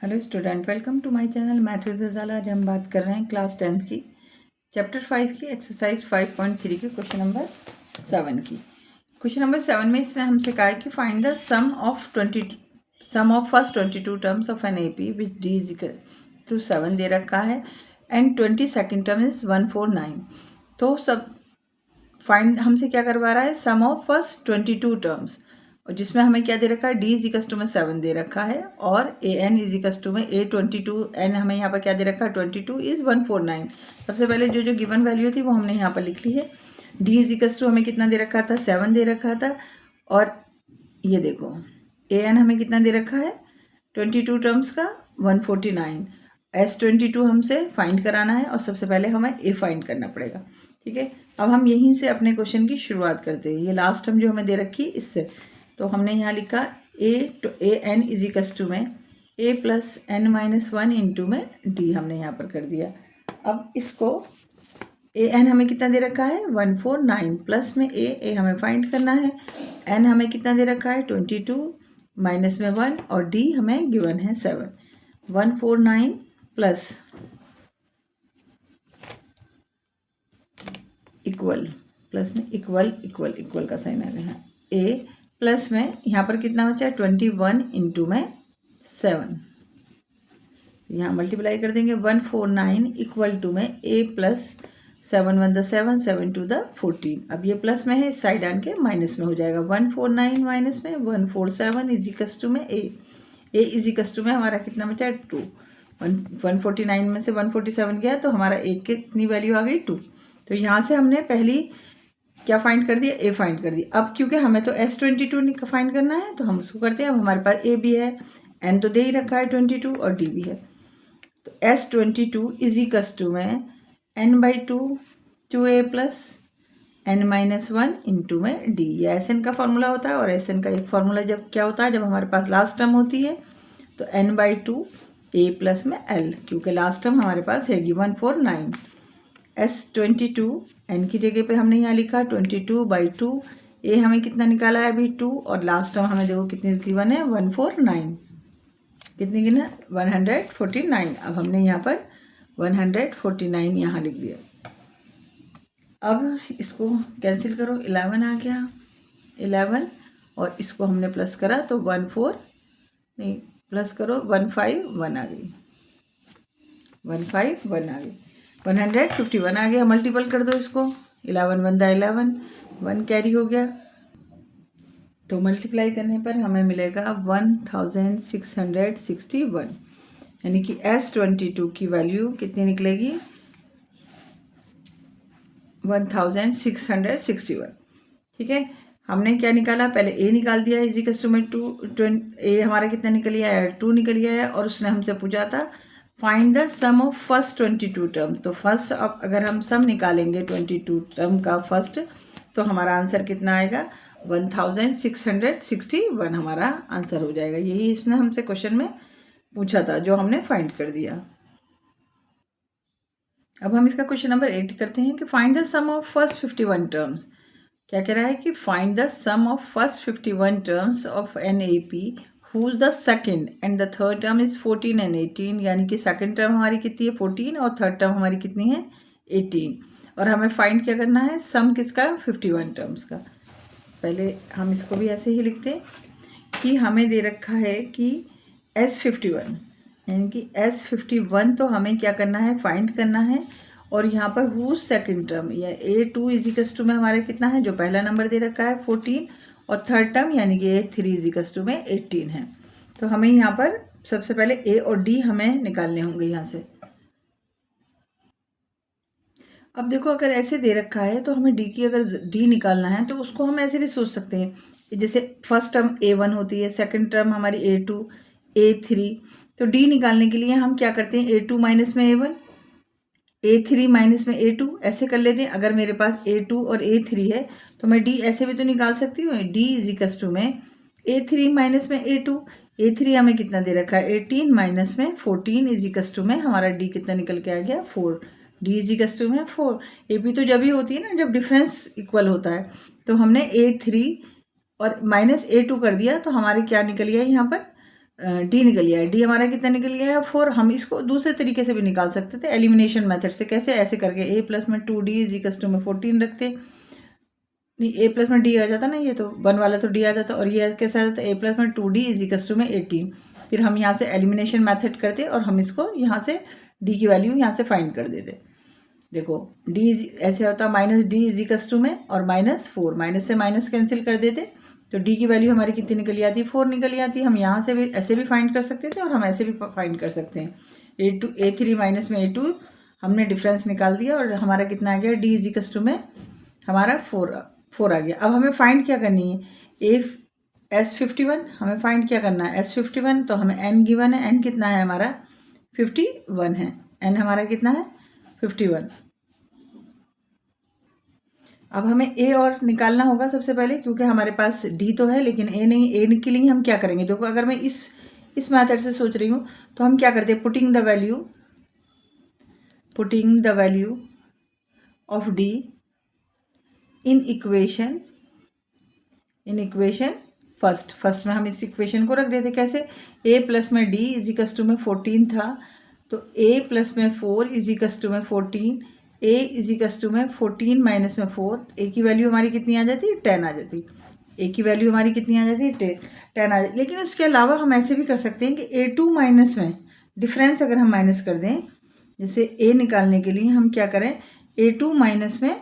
Hello student, welcome to my channel math with Zala. आज हम बात कर रहे हैं क्लास 10th की चैप्टर 5 की एक्सरसाइज 5.3 की क्वेश्चन नंबर 7 की। क्वेश्चन नंबर 7 में इसने हमसे कहा है कि find the sum of first 22 terms of an AP which d is equal to 7 दे रखा है एंड 22nd टर्म इज 149। तो सब फाइंड हमसे क्या करवा रहा है, सम ऑफ फर्स्ट 22 टर्म्स, और जिसमें हमें क्या दे रखा है, डी इज इक्वल टू में 7 दे रखा है और ए एन इज इक्वल टू में A22 एन हमें यहाँ पर क्या दे रखा है 22 इज 149। सबसे पहले जो गिवन वैल्यू थी वो हमने यहाँ पर लिख ली है। डी इज इक्वल टू हमें कितना दे रखा था, 7 दे रखा था, और ये देखो ए एन हमें कितना दे रखा है 22 टर्म्स का 149। S22 हमसे फाइंड कराना है और सबसे पहले हमें ए फाइंड करना पड़ेगा। ठीक है, अब हम यहीं से अपने क्वेश्चन की शुरुआत करते हैं। ये लास्ट टर्म जो हमें दे रखी इससे, तो हमने यहाँ लिखा a n is equal to में A plus n minus 1 into में डी हमने यहाँ पर कर दिया। अब इसको ए एन हमें कितना दे रखा है 149 प्लस में ए हमें फाइंड करना है। एन हमें कितना दे रखा है 22 माइनस में 1 और डी हमें गिवन है 7। 149 प्लस इक्वल का साइन आ गया है ए प्लस में यहाँ पर कितना बचा है 21 इंटू में 7, यहाँ मल्टीप्लाई कर देंगे 149 इक्वल टू में ए प्लस 7 1 7 7 2 14। अब ये प्लस में है, इस साइड आन के माइनस में हो जाएगा। 149 माइनस में 147 इज इक्वल टू में ए इज इक्वल टू में हमारा कितना बचा है 2। 149 में से 147 गया तो हमारा ए की कितनी वैल्यू आ गई 2। तो यहाँ से हमने पहली क्या फाइंड कर दिया, ए फाइंड कर दिया। अब क्योंकि हमें तो S22 फाइंड करना है तो हम उसको करते हैं। अब हमारे पास ए भी है, एन तो दे ही रखा है 22 और डी भी है। तो S22 इज इक्वल टू में n/2 2a plus n minus 1 into में डी। ये एस एन का फॉर्मूला होता है और एस एन का एक फॉर्मूला जब क्या होता है, जब हमारे पास लास्ट टर्म होती है तो n/2 a प्लस में l, क्योंकि लास्ट टर्म हमारे पास है 149। S22 n की जगह पे हमने यहाँ लिखा 22/2। ए हमें कितना निकाला है अभी 2, और लास्ट टर्म हमें देखो कितनी गिवन है 149। कितनी गिना 149। अब हमने यहाँ पर 149 यहाँ लिख दिया। अब इसको कैंसिल करो, 11 आ गया 11, और इसको हमने प्लस करा तो 151 आ गई 151 आ गई 151 आ गया। मल्टीपल कर दो इसको, 11 1 11, 1 कैरी हो गया तो मल्टीप्लाई करने पर हमें मिलेगा 1661, यानी कि S22 की वैल्यू कितनी निकलेगी 1661। ठीक है, हमने क्या निकाला, पहले ए निकाल दिया इज इक्वल टू में 2। ए हमारा कितना निकल गया है 2 निकल गया है, और उसने हमसे पूछा था find the sum of first 22 term. तो फर्स्ट अब अगर हम सम निकालेंगे 22 टर्म का फर्स्ट, तो हमारा आंसर कितना आएगा 1661 हमारा आंसर हो जाएगा। यही इसने हमसे क्वेश्चन में पूछा था जो हमने फाइंड कर दिया। अब हम इसका क्वेश्चन नंबर 8 करते हैं कि find the sum of first 51 terms. क्या कह रहा है कि find the sum of first 51 terms of an A P who's the second and the third term is 14 and 18, यानी कि सेकंड टर्म हमारी कितनी है 14 और थर्ड टर्म हमारी कितनी है 18, और हमें फाइंड क्या करना है सम किसका 51 टर्म्स का। पहले हम इसको भी ऐसे ही लिखते हैं कि हमें दे रखा है कि S51, यानी कि S51 तो हमें क्या करना है फाइंड करना है, और यहाँ पर who's सेकंड टर्म या A2 इज इक्वल टू में हमारा कितना है, जो पहला नंबर दे रखा है 14, और थर्ड टर्म यानी कि A3 इज इक्वल टू में 18 है। तो हमें यहाँ पर सबसे पहले ए और डी हमें निकालने होंगे यहाँ से। अब देखो अगर ऐसे दे रखा है तो हमें डी की अगर डी निकालना है तो उसको हम ऐसे भी सोच सकते हैं, जैसे फर्स्ट टर्म A1 होती है, सेकंड टर्म हमारी A2 A3, तो डी निकालने के लिए हम क्या करते हैं A2 माइनस में A1 A3 माइनस में A2 ऐसे कर लेते हैं। अगर मेरे पास A2 और A3 है तो मैं D ऐसे भी तो निकाल सकती हूँ, D इज इक्वल टू में A3 माइनस में A2। A3 हमें कितना दे रखा है 18 माइनस में 14 इज इक्वल टू में हमारा D कितना निकल के आ गया 4। D इज इक्वल टू में 4। AP तो जब ही होती है ना जब डिफरेंस इक्वल होता है, तो हमने A3 और माइनस A2 कर दिया तो हमारे क्या निकल गया यहाँ पर डी निकल गया है। डी हमारा कितना निकल गया है 4। हम इसको दूसरे तरीके से भी निकाल सकते थे, एलिमिनेशन मेथड से। कैसे? ऐसे करके ए प्लस में 2d इज इक्वल्स टू में 14 रखते, नहीं ए प्लस में डी आ जाता ना, ये तो 1 वाला तो डी आ जाता, और ये कैसे आ जाता? ए प्लस में 2d इज इक्वल्स टू में 18। फिर हम यहाँ से एलिमिनेशन मेथड करते और हम इसको यहाँ से डी की वैल्यू यहाँ से फाइंड कर देते। देखो डी ऐसे होता minus d is equals to में और -4, माइनस से माइनस कैंसिल कर देते तो डी की वैल्यू हमारी कितनी निकल आती है? 4 निकल आती है। हम यहाँ से भी ऐसे भी फाइंड कर सकते थे और हम ऐसे भी फाइंड कर सकते हैं। A3 माइनस में A2 हमने डिफरेंस निकाल दिया और हमारा कितना आ गया? डी इज इक्वल्स टू में हमारा 4 आ गया। अब हमें फाइंड क्या करनी है? S51 हमें फाइंड क्या करना है? S51 तो हमें n गिवन है, n कितना है हमारा? 51 है। n हमारा कितना है? 51। अब हमें ए और निकालना होगा सबसे पहले, क्योंकि हमारे पास डी तो है लेकिन ए नहीं। ए के लिए हम क्या करेंगे? देखो अगर मैं इस मेथड से सोच रही हूँ तो हम क्या करते हैं? Putting the value of D in equation first में हम इस इक्वेशन को रख देते। कैसे? ए प्लस में डी इज इक्वल्स टू में 14 था, तो ए प्लस में 4 इज इक्वल्स टू में 14, ए इज इक्वल्स टू में 14 माइनस में 4, ए की वैल्यू हमारी कितनी आ जाती है? 10 आ जाती। ए की वैल्यू हमारी कितनी आ जाती है? 10 आ जाती। लेकिन उसके अलावा हम ऐसे भी कर सकते हैं कि A2 माइनस में डिफरेंस अगर हम माइनस कर दें, जैसे ए निकालने के लिए हम क्या करें? A2 माइनस में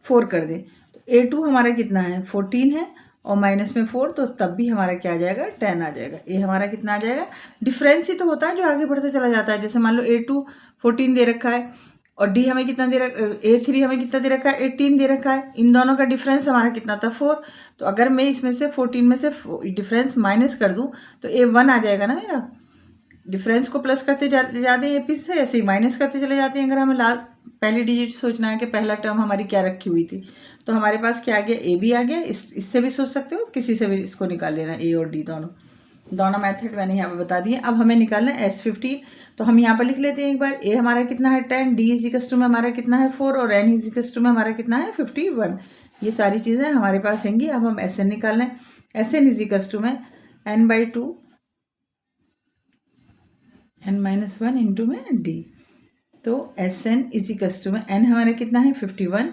4 कर दें, तो A2 हमारा कितना है? 14 है और माइनस में 4, तो तब भी हमारा क्या आ जाएगा? 10 आ जाएगा। ए हमारा कितना आ जाएगा? डिफरेंस ही तो होता है जो आगे बढ़ते चला जाता है। जैसे मान लो A2 14 दे रखा है और डी हमें कितना दे रखा है? A3 हमें कितना दे रखा है? 18 दे रखा है। इन दोनों का डिफरेंस हमारा कितना था? 4। तो अगर मैं इसमें से 14 में से डिफरेंस माइनस कर दूं तो A1 आ जाएगा ना मेरा। डिफरेंस को प्लस करते जाते हैं ए पी से, ऐसे ही माइनस करते चले जाते हैं। अगर हमें पहली डिजिट सोचना है कि पहला टर्म हमारी क्या रखी हुई थी, तो हमारे पास क्या आ गया? ए बी आ गया। इससे भी सोच सकते हो, किसी से भी इसको निकाल लेना, ए और डी दोनों मेथड मैंने यहाँ पे बता दिए। अब हमें निकालना है S50, तो हम यहाँ पर लिख लेते हैं एक बार। ए हमारा कितना है? 10, डी इज इक्वल्स टू में हमारा कितना है? 4 और एन इज इक्वल्स टू में हमारा कितना है? 51। ये सारी चीज़ें हमारे पास होंगी। अब हम एस एन निकालना है। S n is equals to में n/2 n-1 इंटू में डी। तो S n is equals to में एन हमारा कितना है? 51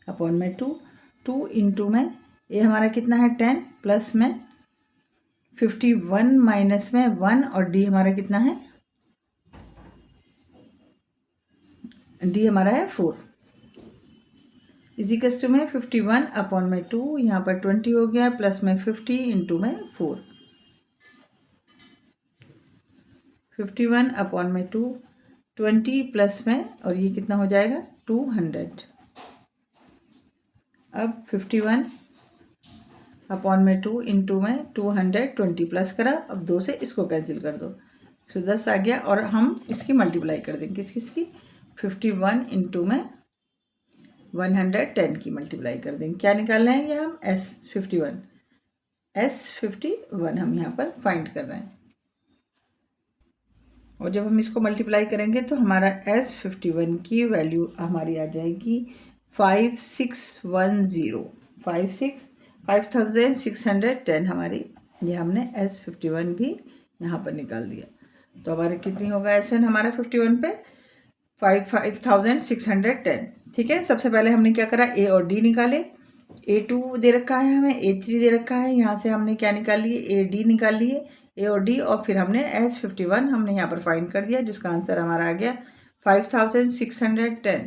अपॉन में 2 इंटू में ए हमारा कितना है? 10 प्लस में 51 माइनस में 1 और डी हमारा कितना है? डी हमारा है 4 इजिकल्स टू में 51 अपॉन में 2, यहाँ पर 20 हो गया, प्लस में 50 इंटू में 4। 51 अपॉन में 2, 20 प्लस में, और ये कितना हो जाएगा? 200। अब 51 अपॉन में 2 इंटू में 200, 20 प्लस करा, अब 2 से इसको कैंसिल कर दो, 110 आ गया। और हम इसकी मल्टीप्लाई कर देंगे, किसकी? 51 इंटू में 110 की मल्टीप्लाई कर देंगे। क्या निकालना है? ये हम S51 हम यहाँ पर फाइंड कर रहे हैं। और जब हम इसको मल्टीप्लाई करेंगे तो हमारा S51 की वैल्यू हमारी आ जाएगी 5610, 5610 हमारी। ये हमने S51 भी यहाँ पर निकाल दिया। तो हमारे कितनी होगा SN हमारा 51 पे? 5610। ठीक है, सबसे पहले हमने क्या करा? ए और डी निकाले। A2 दे रखा है हमें, A3 दे रखा है, यहाँ से हमने क्या निकाल लिए? ए डी निकाल लिए, ए और डी, और फिर हमने S51 हमने यहाँ पर फाइंड कर दिया, जिसका आंसर हमारा आ गया 5610।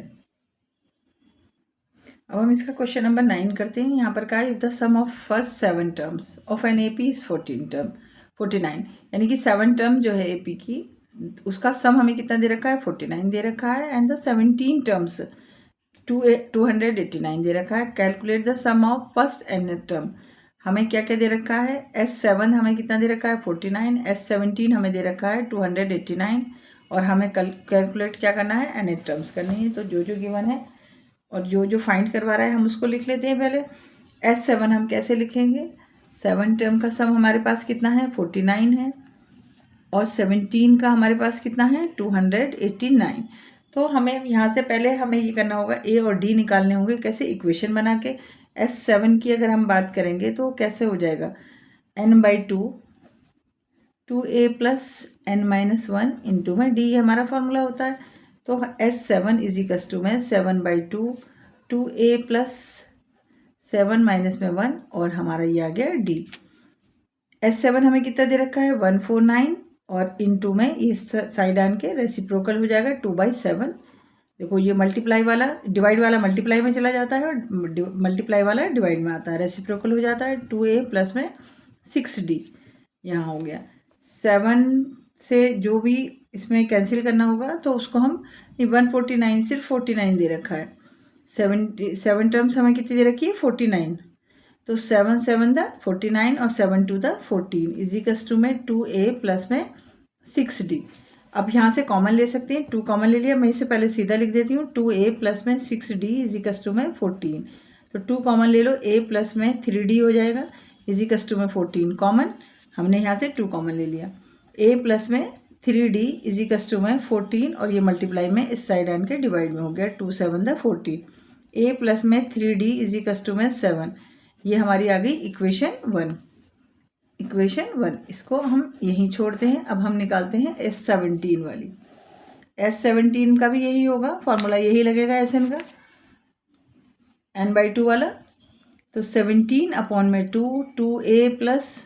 अब हम इसका क्वेश्चन नंबर 9 करते हैं। यहाँ पर क्या है? The sum of first 7 terms of an AP is 49, यानी कि 7 टर्म जो है AP की, उसका सम हमें कितना दे रखा है? 49 दे रखा है। एंड द 17 टर्म्स 289 दे रखा है। Calculate the sum of first n term, हमें क्या क्या दे रखा है? S7 हमें कितना दे रखा है? 49, S17 हमें दे रखा है 289, और हमें कैलकुलेट क्या करना है? एन टर्म्स करनी है। तो जो गिवन है और जो फाइंड करवा रहा है हम उसको लिख लेते हैं पहले। S7 हम कैसे लिखेंगे? 7 टर्म का सम हमारे पास कितना है? 49 है, और 17 का हमारे पास कितना है? 289। तो हमें यहाँ से पहले हमें ये करना होगा, ए और डी निकालने होंगे। कैसे? इक्वेशन बना के। S7 की अगर हम बात करेंगे तो कैसे हो जाएगा? n/2 2a plus n minus 1 into में d हमारा फॉर्मूला होता है। तो S7 इजिकल्स टू में 7/2 2a प्लस 7 माइनस में 1 और हमारा ये आ गया d। S7 हमें कितना दे रखा है 149 और इंटू में इस साइड आन के रेसिप्रोकल हो जाएगा 2/7। देखो ये मल्टीप्लाई वाला डिवाइड वाला मल्टीप्लाई में चला जाता है और मल्टीप्लाई वाला डिवाइड में आता है, रेसिप्रोकल हो जाता है। 2a प्लस में 6d यहाँ हो गया। 7 से जो भी इसमें कैंसिल करना होगा तो उसको हम 149 सिर्फ 49 दे रखा है। 7 टर्म्स हमें कितनी दे रखी है 49। तो 7 7 द 49 और 7 2 द 14 इजिकल्स टू में 2a प्लस में 6d। अब यहाँ से कॉमन ले सकते हैं, 2 कॉमन ले लिया। मैं इसे पहले सीधा लिख देती हूँ 2a प्लस में 6d इजिकल्स टू में 14। तो 2 कॉमन ले लो, a प्लस में 3d हो जाएगा इजिकल्स टू में 14 कॉमन। हमने यहाँ से 2 कॉमन ले लिया। a प्लस में 3d इजिकल्स टू में 14 और ये मल्टीप्लाई में इस साइड आन के डिवाइड में हो गया 2 7 द 14। a प्लस में 3d इजिकल्स टू में 7। ये हमारी आ गई इक्वेशन 1। इसको हम यहीं छोड़ते हैं। अब हम निकालते हैं S17 वाली। S17 का भी यही होगा, फॉर्मूला यही लगेगा Sn का n/2 वाला। तो 17 अपॉन में 2 2a प्लस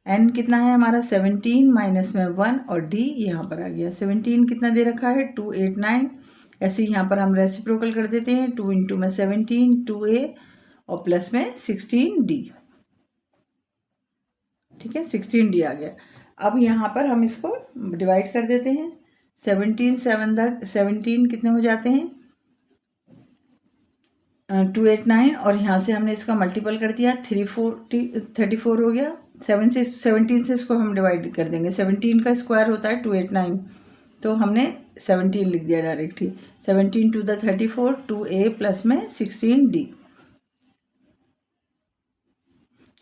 n कितना है हमारा 17 माइनस में 1 और d यहाँ पर आ गया। 17 कितना दे रखा है 289। ऐसे ही यहाँ पर हम रेसिप्रोकल कर देते हैं 2 इंटू में 17 2a और प्लस में 16d। ठीक है 16d आ गया। अब यहाँ पर हम इसको डिवाइड कर देते हैं। 17 कितने हो जाते हैं 289 और यहाँ से हमने इसका मल्टीपल कर दिया 34 हो गया। 17 से इसको हम डिवाइड कर देंगे। 17 का स्क्वायर होता है 289, तो हमने 17 लिख दिया directly. 17 to the 34 2a plus में 16d।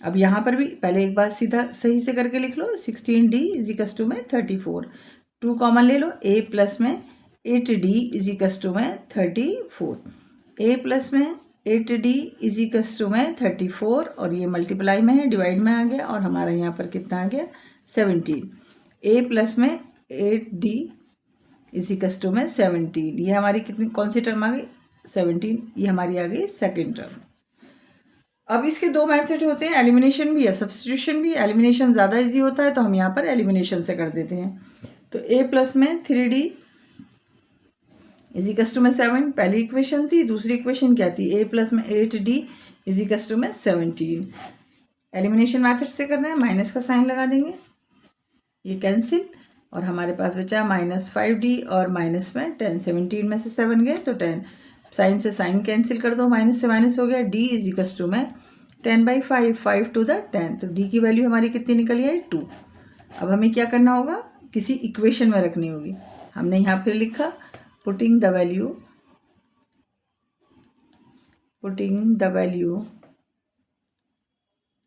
अब यहाँ पर भी पहले एक बार सीधा सही से करके लिख लो 16d इजिकल्स टू में 34। 2 कॉमन ले लो, a प्लस में 8d इजिकल्स टू में 34। a प्लस में 8d इजिकल्स टू में 34 और ये मल्टीप्लाई में है डिवाइड में आ गया और हमारा यहाँ पर कितना आ गया 17। a प्लस में 8d इजिकल्स टू में 17। ये हमारी कितनी कौन सी टर्म आ गई 17। ये हमारी आ गई सेकेंड टर्म। अब इसके 2 मेथड होते हैं, एलिमिनेशन भी है सब्स्टिट्यूशन भी। एलिमिनेशन ज़्यादा इजी होता है तो हम यहाँ पर एलिमिनेशन से कर देते हैं। तो a प्लस में 3d इजिकल्स टू में 7 पहली इक्वेशन थी। दूसरी इक्वेशन क्या थी a प्लस में 8d इजिकल्स टू में 17। एलिमिनेशन मेथड से करना है, माइनस का साइन लगा देंगे, ये कैंसिल और हमारे पास बचा -5d और माइनस में 10। 17 में से 7 गए तो 10, साइन से साइन कैंसिल कर दो, माइनस से माइनस हो गया। d इजिकल्स टू में 10/5 5 टू द 10। तो d की वैल्यू हमारी कितनी निकली है 2। अब हमें क्या करना होगा किसी इक्वेशन में रखनी होगी। हमने यहाँ फिर लिखा putting the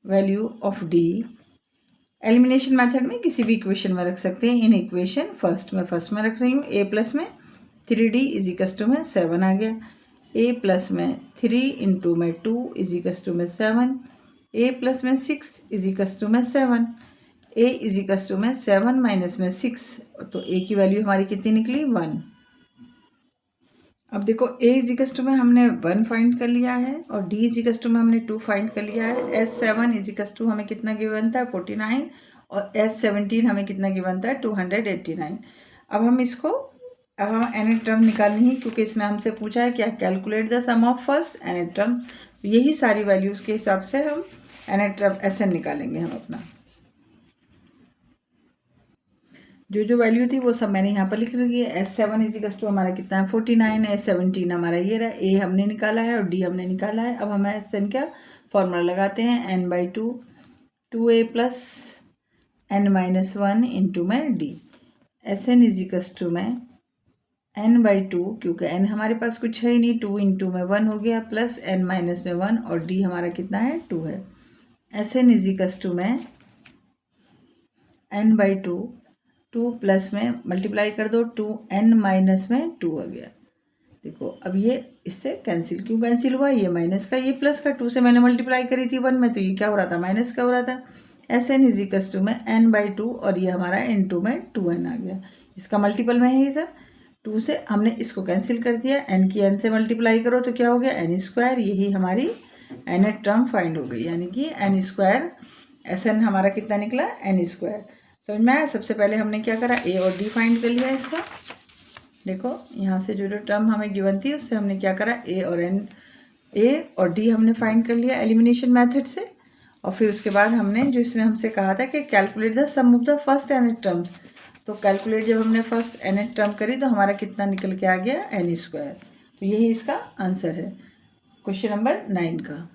value of d elimination method में किसी भी इक्वेशन में रख सकते हैं। इन इक्वेशन फर्स्ट में रख रही हूँ। a प्लस में 3d इजिकल्स टू में 7 आ गया। a प्लस में 3 इंटू में 2 इजिकल्स टू में 7। a प्लस में 6 इजिकल्स टू में 7। a इजिकल्स टू में 7 माइनस में 6, तो a की वैल्यू हमारी कितनी निकली 1। अब देखो a इजिकल्स टू में हमने 1 फाइंड कर लिया है और d इजिकल्स टू में हमने 2 फाइंड कर लिया है। S7 इजिकल्स टू हमें कितना गिवन था 49 और S17 हमें कितना गिवन था 289। अब हम इसको हम nth टर्म निकालनी है क्योंकि इसने हमसे पूछा है क्या calculate the sum of first nth terms. तो यही सारी वैल्यूज़ के हिसाब से हम nth टर्म Sn निकालेंगे। हम अपना जो वैल्यू थी वो सब मैंने यहाँ पर लिख रही है। S7 इजिकल्स टू हमारा कितना है 49 है। S17 हमारा ये रहा, a हमने निकाला है और d हमने निकाला है। अब हम Sn का फॉर्मूला लगाते हैं n/2 2a plus n-1 into में d। Sn इजिकल्स टू में n/2 क्योंकि n हमारे पास कुछ है ही नहीं, 2 इंटू में 1 हो गया प्लस n-1 और d हमारा कितना है 2 है। Sn इजिकल्स टू में n/2 2 प्लस में मल्टीप्लाई कर दो 2 n-2 आ गया। देखो अब ये इससे कैंसिल क्यों कैंसिल हुआ, ये माइनस का ये प्लस का, 2 से मैंने मल्टीप्लाई करी थी 1 में तो ये क्या हो रहा था माइनस का हो रहा था। S n is equals to में n/2 और ये हमारा n2 में 2n आ गया। इसका मल्टीपल में है ये सब, 2 से हमने इसको कैंसिल कर दिया, n की n से मल्टीप्लाई करो तो क्या हो गया n²। यही हमारी nth टर्म फाइंड हो गई, यानी कि n²। Sn हमारा कितना निकला n²। समझ में आया। सबसे पहले हमने क्या करा, a और d फाइंड कर लिया इसका। देखो यहाँ से जो टर्म हमें गिवन थी उससे हमने क्या करा, a और d हमने फाइंड कर लिया एलिमिनेशन मेथड से। और फिर उसके बाद हमने जो इसने हमसे कहा था कि calculate the sum of the first nth terms, तो कैलकुलेट जब हमने फर्स्ट nth टर्म करी तो हमारा कितना निकल के आ गया n²। तो यही इसका आंसर है क्वेश्चन नंबर 9 का।